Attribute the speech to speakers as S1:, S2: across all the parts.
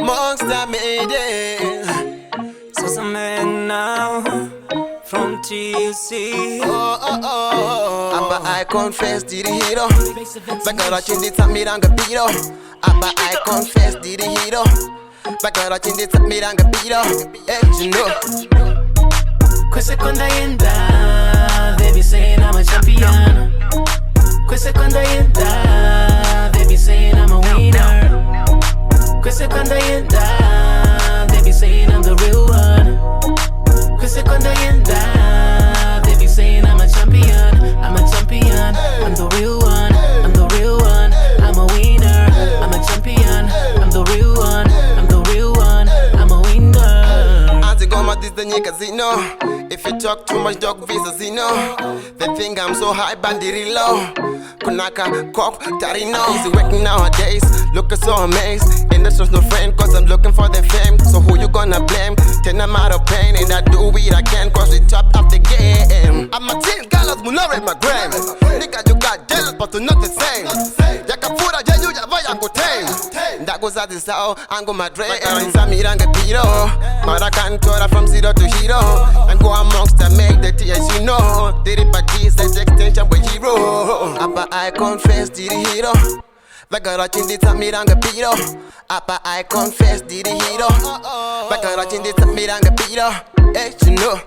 S1: Monster made it.
S2: Sosa man now from Tee Ays.
S1: Abba I confess to the hero. Bagara chindi tamiranga biro. Abba I confess to the hero. Bagara chindi tamiranga biro. You know.
S2: Questa quando yenda, they be saying I'm a champion. Questa quando yenda, they be saying I'm a winner. Questa quando yenda, they be saying I'm the real one. Questa quando yenda, they be saying I'm a champion. I'm a champion, I'm the real one. I'm the real one, I'm a winner. I'm a champion, I'm the real one. I'm the real one, I'm a winner.
S1: Anzi goma this the niggas, you know. If you talk too much dog visas, you know. They think I'm so high, bandiri low. Kunaka, Kok, Tarino. Easy working nowadays, looking so amazed. And that's just no friend, cause I'm looking for the fame. So who you gonna blame? Then I'm out of pain, and I do it again, cause we top of the game. I'm a teen gallows, munore my gram. Nigga, you got jealous, but you're not the same. Yakapura, you vaya go tame. That goes at this how I'm going my dream. I'm Samiranga Piro. Maracan Tora from zero to hero. And go amongst the make the Tee Ays, you know. Did it by Jesus, extension with hero. Abba I confess to the hero. Bagara chindi Samiranga Piro. Abba I confess to the hero. Bagara chindi Samiranga Piro. You know.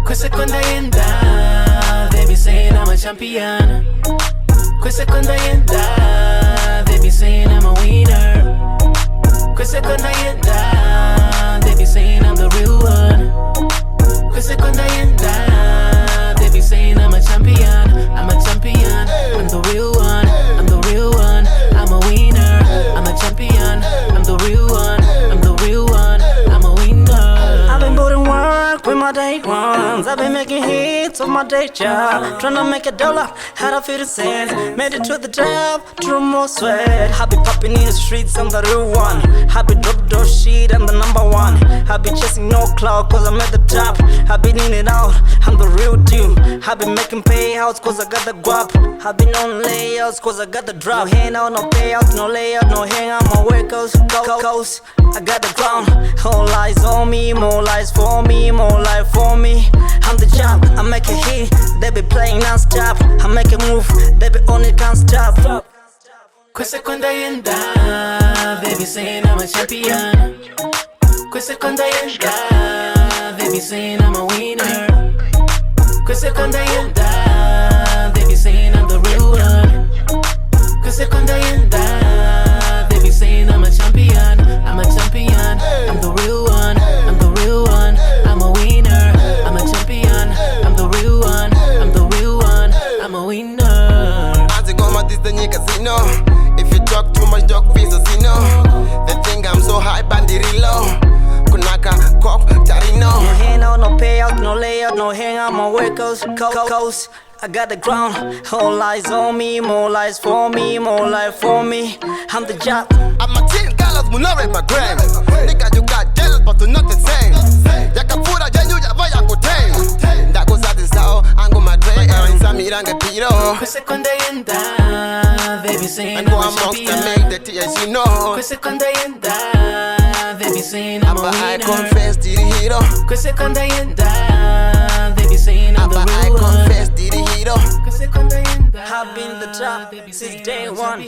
S2: Questa quando yenda, they be saying I'm a champion. Questa quando yenda, they be saying I'm a winner. Questa quando yenda, they be saying I'm the real one. Questa quando yenda, they be saying I'm a champion. I'm a champion, I'm the real one. I'm the real one, I'm a winner. I'm a champion, I'm the real one. I'm the real one, I'm a winner. I've been putting work with my day ones. I've been making hits with my day job. Tryna make $1, had a 50 cents. Made it to the top, through more sweat. I be popping in the streets, I'm the real one. I be drop door shit, I'm the #1. I be chasing no cloud, cause I'm at the top. I been in it out, I'm the real deal. I been making payouts, cause I got the guap. I been on layouts, cause I got the drop. No hangout, no payouts, no layout, no hangout. My work goes, I got the ground. All eyes on me, more lies for me, more life for me. I'm the champ, I make a hit, they be playing non-stop. I make a move, they be on it, can't stop. Questa quando yenda, they be saying I'm a champion. Questa quando yenda, they be saying I'm a winner. Questa quando yenda, they be saying I'm the real one. Questa quando yenda, they be saying I'm a champion. I'm a champion, I'm the real one. I'm the real one, I'm a winner. I'm a champion, I'm the real one. I'm the real one, I'm a winner.
S1: Anzi goma this the niggas, you know. If you talk too much dog visas, you know. They think I'm so high, bandiri low. Kunaka, Kok, Tarino.
S2: No hangout, no payout, no layout, no hangout. My work goes, I got the ground. All eyes on me, more lies for me, more life for me. I'm the job.
S1: I'm a teen gallows, munore my gram. Nigga, you got jealous, but you're not the same. Yakapura, you vaya go tame. That goes at this how I'm going my dream. I'm Samiranga Piro.
S2: Questa quando yenda, they be saying
S1: And
S2: I'm
S1: go
S2: a
S1: amongst the
S2: champion.
S1: make the Tee Ays, you know.
S2: Questa quando yenda, they be saying I'm a
S1: Abba I
S2: winner.
S1: confess to the hero.
S2: Questa quando yenda, they be saying I'm the
S1: Abba I
S2: real one.
S1: confess to the hero.
S2: Questa quando yenda, I've been the top since day one.